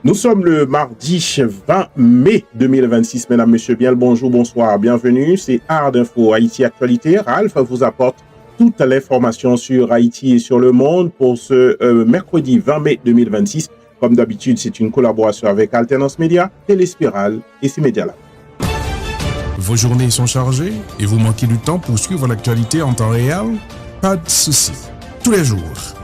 Nous sommes le mardi 20 mai 2026. Mesdames, Messieurs, bien le bonjour, bonsoir, bienvenue. C'est Art d'Info Haïti Actualité. Ralph vous apporte toute l'information sur Haïti et sur le monde pour ce mercredi 20 mai 2026. Comme d'habitude, c'est une collaboration avec Alternance Média, Téléspirale et C-Média Lab. Vos journées sont chargées et vous manquez du temps pour suivre l'actualité en temps réel? Pas de souci. Tous les jours,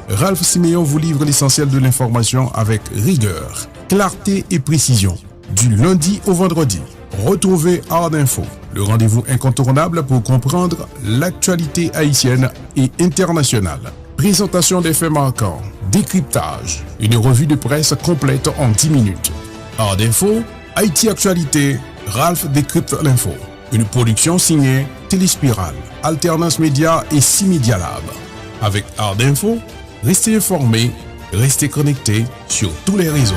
Ralph Siméon vous livre l'essentiel de l'information avec rigueur, clarté et précision. Du lundi au vendredi, retrouvez Art d'Info, le rendez-vous incontournable pour comprendre l'actualité haïtienne et internationale. Présentation des faits marquants, décryptage, une revue de presse complète en 10 minutes. Art d'Info, Haïti Actualité, Ralph décrypte l'info. Une production signée Téléspirale, Alternance Média et C-Média Lab. Avec Art d'Info, restez informés, restez connectés sur tous les réseaux.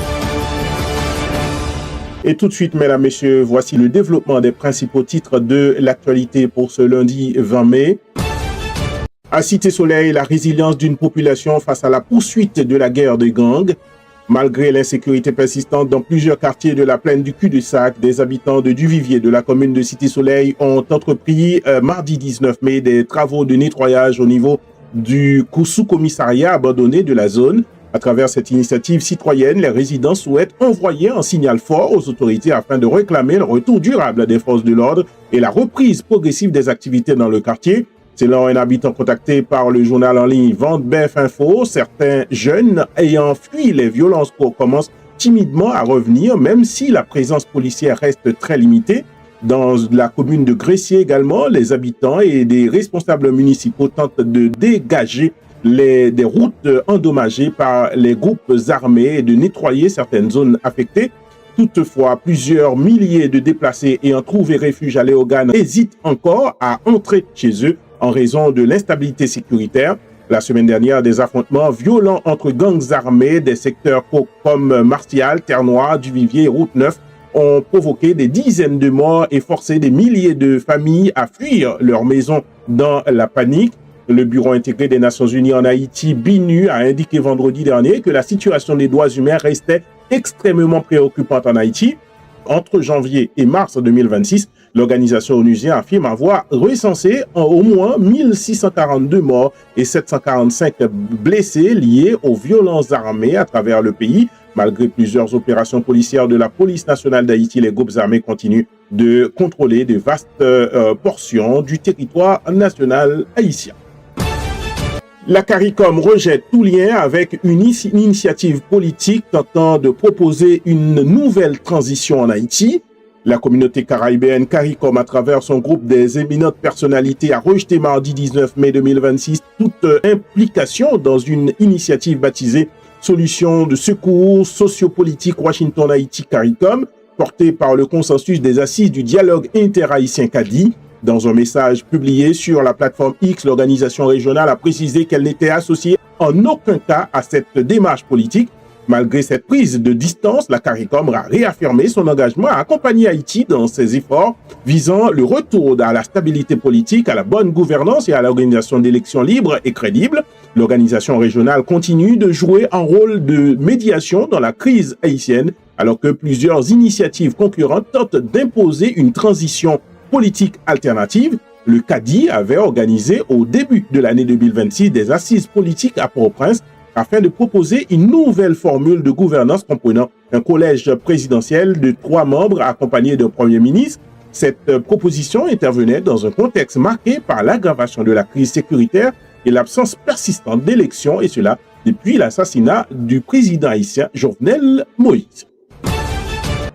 Et tout de suite, mesdames, messieurs, voici le développement des principaux titres de l'actualité pour ce lundi 20 mai. À Cité Soleil, la résilience d'une population face à la poursuite de la guerre des gangs. Malgré l'insécurité persistante dans plusieurs quartiers de la plaine du cul-de-sac, des habitants de Duvivier de la commune de Cité Soleil ont entrepris mardi 19 mai des travaux de nettoyage au niveau du sous-commissariat abandonné de la zone. À travers cette initiative citoyenne, les résidents souhaitent envoyer un signal fort aux autorités afin de réclamer le retour durable des forces de l'ordre et la reprise progressive des activités dans le quartier. Selon un habitant contacté par le journal en ligne Vente-Bef Info, certains jeunes ayant fui les violences commencent timidement à revenir, même si la présence policière reste très limitée. Dans la commune de Gressier également, les habitants et des responsables municipaux tentent de dégager des routes endommagées par les groupes armés et de nettoyer certaines zones affectées. Toutefois, plusieurs milliers de déplacés ayant trouvé refuge à Léogane hésitent encore à entrer chez eux en raison de l'instabilité sécuritaire. La semaine dernière, des affrontements violents entre gangs armés des secteurs comme Martial, Terre-Noire, Duvivier et Route 9 ont provoqué des dizaines de morts et forcé des milliers de familles à fuir leur maison dans la panique. Le Bureau intégré des Nations Unies en Haïti, BINU, a indiqué vendredi dernier que la situation des droits humains restait extrêmement préoccupante en Haïti. Entre janvier et mars 2026, l'organisation onusienne affirme avoir recensé au moins 1642 morts et 745 blessés liés aux violences armées à travers le pays. Malgré plusieurs opérations policières de la police nationale d'Haïti, les groupes armés continuent de contrôler de vastes portions du territoire national haïtien. La CARICOM rejette tout lien avec une initiative politique tentant de proposer une nouvelle transition en Haïti. La communauté caribéenne CARICOM, à travers son groupe des éminentes personnalités, a rejeté mardi 19 mai 2026 toute implication dans une initiative baptisée Solution de secours sociopolitique Washington-Haïti CARICOM, portée par le consensus des assises du dialogue interhaïtien CADI. Dans un message publié sur la plateforme X, l'organisation régionale a précisé qu'elle n'était associée en aucun cas à cette démarche politique. Malgré cette prise de distance, la CARICOM a réaffirmé son engagement à accompagner Haïti dans ses efforts visant le retour à la stabilité politique, à la bonne gouvernance et à l'organisation d'élections libres et crédibles. L'organisation régionale continue de jouer un rôle de médiation dans la crise haïtienne, alors que plusieurs initiatives concurrentes tentent d'imposer une transition politique alternative. Le CADI avait organisé au début de l'année 2026 des assises politiques à Port-au-Prince afin de proposer une nouvelle formule de gouvernance comprenant un collège présidentiel de 3 membres accompagnés d'un premier ministre. Cette proposition intervenait dans un contexte marqué par l'aggravation de la crise sécuritaire et l'absence persistante d'élections, et cela depuis l'assassinat du président haïtien Jovenel Moïse.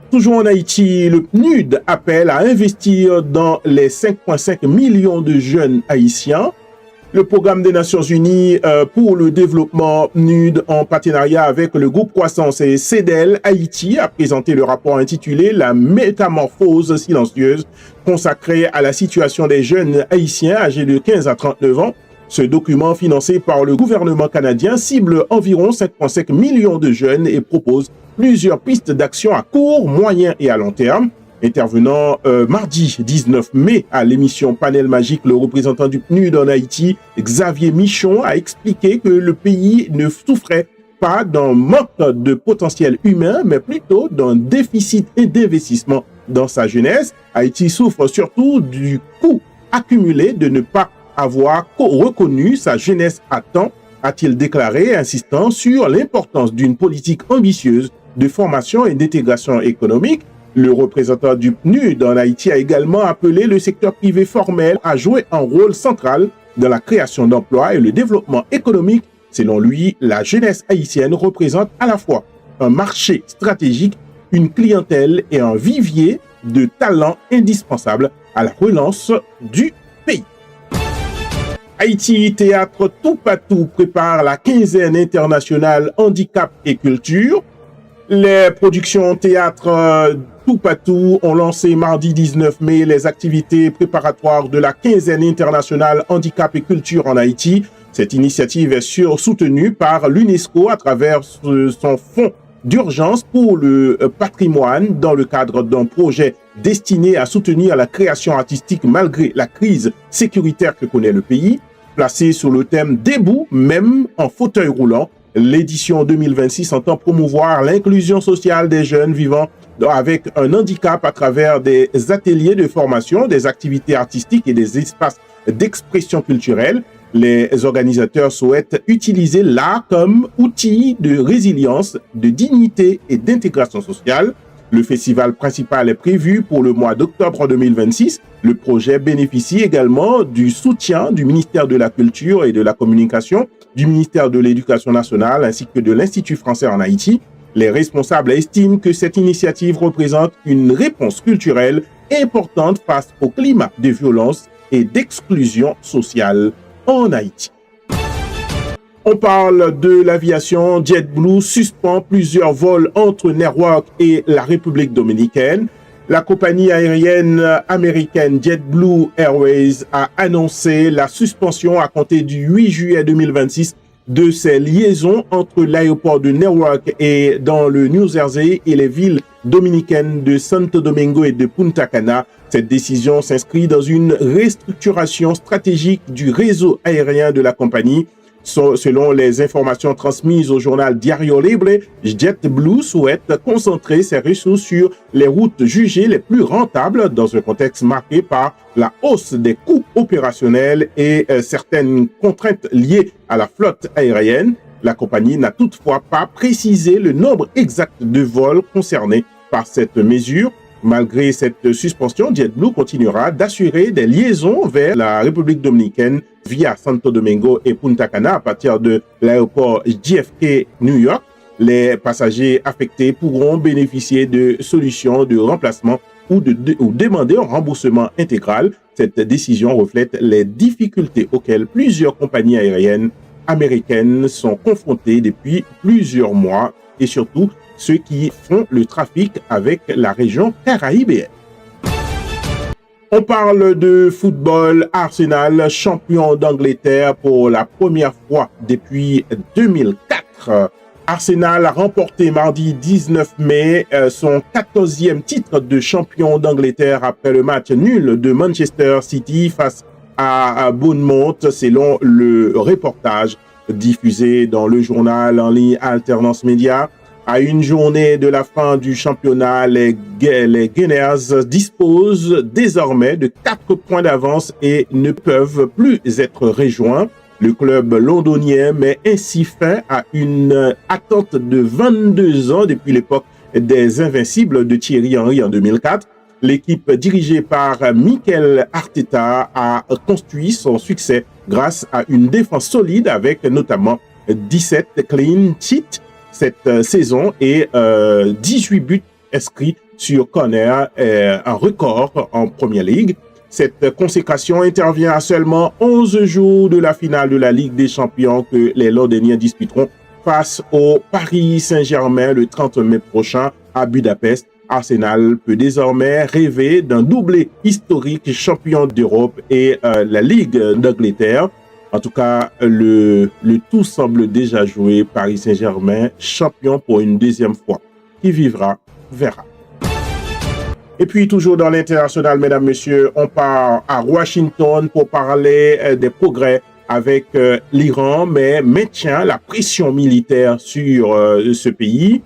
Toujours en Haïti, le PNUD appelle à investir dans les 5,5 millions de jeunes haïtiens. Le programme des Nations Unies pour le développement PNUD, en partenariat avec le groupe Croissance et CEDEL Haïti, a présenté le rapport intitulé « La métamorphose silencieuse » consacré à la situation des jeunes haïtiens âgés de 15 à 39 ans. Ce document, financé par le gouvernement canadien, cible environ 5,5 millions de jeunes et propose plusieurs pistes d'action à court, moyen et à long terme. Intervenant mardi 19 mai à l'émission Panel Magique, le représentant du PNUD en Haïti, Xavier Michon, a expliqué que le pays ne souffrait pas d'un manque de potentiel humain, mais plutôt d'un déficit d'investissement dans sa jeunesse. Haïti souffre surtout du coût accumulé de ne pas avoir reconnu sa jeunesse à temps, a-t-il déclaré, insistant sur l'importance d'une politique ambitieuse de formation et d'intégration économique. Le représentant du PNUD en Haïti a également appelé le secteur privé formel à jouer un rôle central dans la création d'emplois et le développement économique. Selon lui, la jeunesse haïtienne représente à la fois un marché stratégique, une clientèle et un vivier de talents indispensables à la relance du pays. Haïti Théâtre Toupatou prépare la quinzaine internationale handicap et culture. Les productions théâtre Toupatou ont lancé mardi 19 mai les activités préparatoires de la quinzaine internationale handicap et culture en Haïti. Cette initiative est soutenue par l'UNESCO à travers son fonds d'urgence pour le patrimoine dans le cadre d'un projet destiné à soutenir la création artistique malgré la crise sécuritaire que connaît le pays. Placée sur le thème « Debout, même en fauteuil roulant », l'édition 2026 entend promouvoir l'inclusion sociale des jeunes vivant avec un handicap à travers des ateliers de formation, des activités artistiques et des espaces d'expression culturelle. Les organisateurs souhaitent utiliser l'art comme outil de résilience, de dignité et d'intégration sociale. Le festival principal est prévu pour le mois d'octobre 2026. Le projet bénéficie également du soutien du ministère de la Culture et de la Communication, du ministère de l'Éducation nationale ainsi que de l'Institut français en Haïti. Les responsables estiment que cette initiative représente une réponse culturelle importante face au climat de violence et d'exclusion sociale en Haïti. On parle de l'aviation. JetBlue suspend plusieurs vols entre Newark et la République dominicaine. La compagnie aérienne américaine JetBlue Airways a annoncé la suspension à compter du 8 juillet 2026 de ses liaisons entre l'aéroport de Newark et dans le New Jersey et les villes dominicaines de Santo Domingo et de Punta Cana. Cette décision s'inscrit dans une restructuration stratégique du réseau aérien de la compagnie. Selon les informations transmises au journal Diario Libre, JetBlue souhaite concentrer ses ressources sur les routes jugées les plus rentables dans un contexte marqué par la hausse des coûts opérationnels et certaines contraintes liées à la flotte aérienne. La compagnie n'a toutefois pas précisé le nombre exact de vols concernés par cette mesure. Malgré cette suspension, JetBlue continuera d'assurer des liaisons vers la République dominicaine via Santo Domingo et Punta Cana à partir de l'aéroport JFK New York. Les passagers affectés pourront bénéficier de solutions de remplacement ou demander un remboursement intégral. Cette décision reflète les difficultés auxquelles plusieurs compagnies aériennes américaines sont confrontées depuis plusieurs mois et surtout ceux qui font le trafic avec la région caribéenne. On parle de football. Arsenal, champion d'Angleterre pour la première fois depuis 2004. Arsenal a remporté mardi 19 mai son 14e titre de champion d'Angleterre après le match nul de Manchester City face à Bournemouth, selon le reportage diffusé dans le journal en ligne Alternance Média. À une journée de la fin du championnat, les Gunners disposent désormais de 4 points d'avance et ne peuvent plus être rejoints. Le club londonien met ainsi fin à une attente de 22 ans depuis l'époque des Invincibles de Thierry Henry en 2004. L'équipe dirigée par Mikel Arteta a construit son succès grâce à une défense solide avec notamment 17 clean sheets cette saison et 18 buts inscrits sur corner, un record en Premier League. Cette consécration intervient à seulement 11 jours de la finale de la Ligue des Champions que les Londoniens disputeront face au Paris Saint-Germain le 30 mai prochain à Budapest. Arsenal peut désormais rêver d'un doublé historique, champion d'Europe et la Ligue d'Angleterre. En tout cas, le tout semble déjà joué. Paris Saint-Germain, champion pour une deuxième fois. Qui vivra, verra. Et puis, toujours dans l'international, mesdames, messieurs, on part à Washington pour parler des progrès avec l'Iran, mais maintient la pression militaire sur ce pays.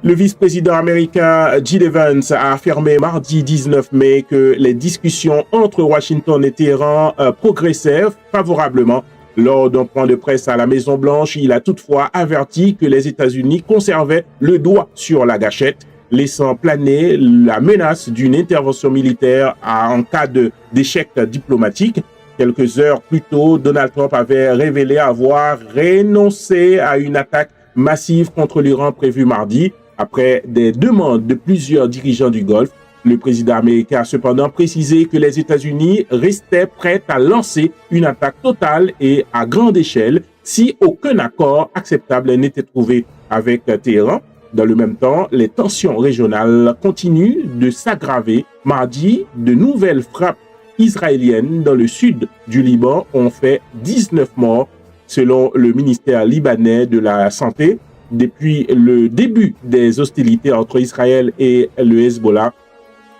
Le vice-président américain Jill Evans a affirmé mardi 19 mai que les discussions entre Washington et Téhéran progressaient favorablement. Lors d'un point de presse à la Maison-Blanche, il a toutefois averti que les États-Unis conservaient le doigt sur la gâchette, laissant planer la menace d'une intervention militaire en cas d'échec diplomatique. Quelques heures plus tôt, Donald Trump avait révélé avoir renoncé à une attaque massive contre l'Iran prévue mardi. Après des demandes de plusieurs dirigeants du Golfe, le président américain a cependant précisé que les États-Unis restaient prêts à lancer une attaque totale et à grande échelle si aucun accord acceptable n'était trouvé avec Téhéran. Dans le même temps, les tensions régionales continuent de s'aggraver. Mardi, de nouvelles frappes israéliennes dans le sud du Liban ont fait 19 morts, selon le ministère libanais de la Santé. Depuis le début des hostilités entre Israël et le Hezbollah,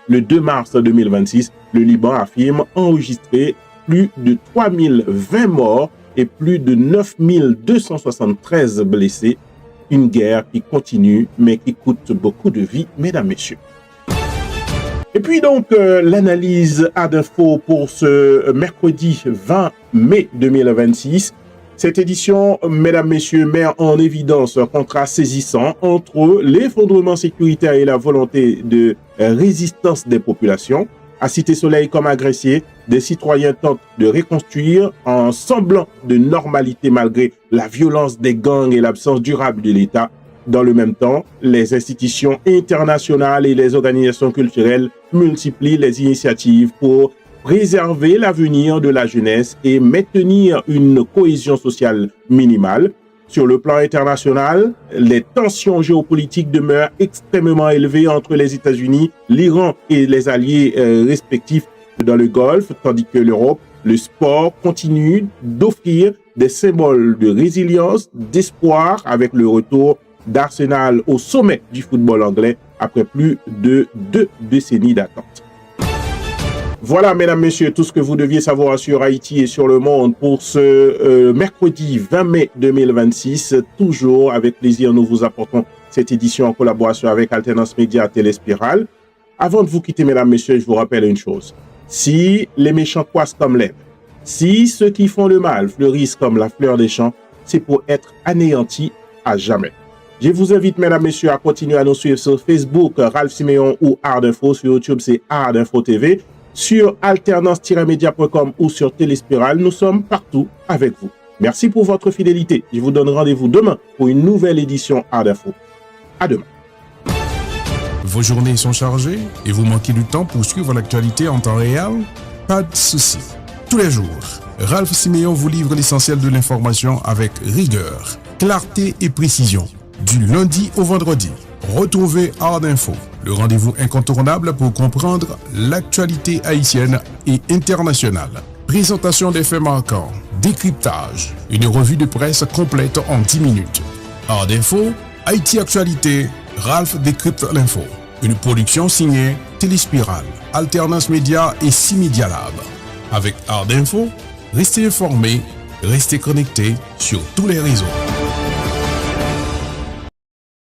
le 2 mars 2026, le Liban affirme enregistrer plus de 3020 morts et plus de 9273 blessés. Une guerre qui continue, mais qui coûte beaucoup de vies, mesdames, messieurs. Et puis donc, l'analyse AdInfo pour ce mercredi 20 mai 2026. Cette édition, mesdames, messieurs, met en évidence un contraste saisissant entre l'effondrement sécuritaire et la volonté de résistance des populations. À Cité-Soleil comme agressé, des citoyens tentent de reconstruire en semblant de normalité malgré la violence des gangs et l'absence durable de l'État. Dans le même temps, les institutions internationales et les organisations culturelles multiplient les initiatives pour préserver l'avenir de la jeunesse et maintenir une cohésion sociale minimale. Sur le plan international, les tensions géopolitiques demeurent extrêmement élevées entre les États-Unis, l'Iran et les alliés respectifs dans le Golfe, tandis que l'Europe, le sport continue d'offrir des symboles de résilience, d'espoir avec le retour d'Arsenal au sommet du football anglais après plus de 2 décennies d'attente. Voilà, mesdames, messieurs, tout ce que vous deviez savoir sur Haïti et sur le monde pour ce mercredi 20 mai 2026. Toujours avec plaisir, nous vous apportons cette édition en collaboration avec Alternance Média Téléspirale. Avant de vous quitter, mesdames, messieurs, je vous rappelle une chose. Si les méchants croissent comme l'herbe, si ceux qui font le mal fleurissent comme la fleur des champs, c'est pour être anéantis à jamais. Je vous invite, mesdames, messieurs, à continuer à nous suivre sur Facebook, Ralph Siméon ou ArdInfo. Sur YouTube, c'est ArdInfo TV. Sur alternance-media.com ou sur Téléspirale, nous sommes partout avec vous. Merci pour votre fidélité. Je vous donne rendez-vous demain pour une nouvelle édition ArdInfo. À demain. Vos journées sont chargées et vous manquez du temps pour suivre l'actualité en temps réel? Pas de souci. Tous les jours, Ralph Siméon vous livre l'essentiel de l'information avec rigueur, clarté et précision. Du lundi au vendredi, retrouvez ArdInfo, le rendez-vous incontournable pour comprendre l'actualité haïtienne et internationale. Présentation des faits marquants, décryptage, une revue de presse complète en 10 minutes. ArdInfo, Haïti Actualité, Ralph décrypte l'info. Une production signée Téléspirale, Alternance Média et 6 Media Lab. Avec ArdInfo, restez informés, restez connectés sur tous les réseaux.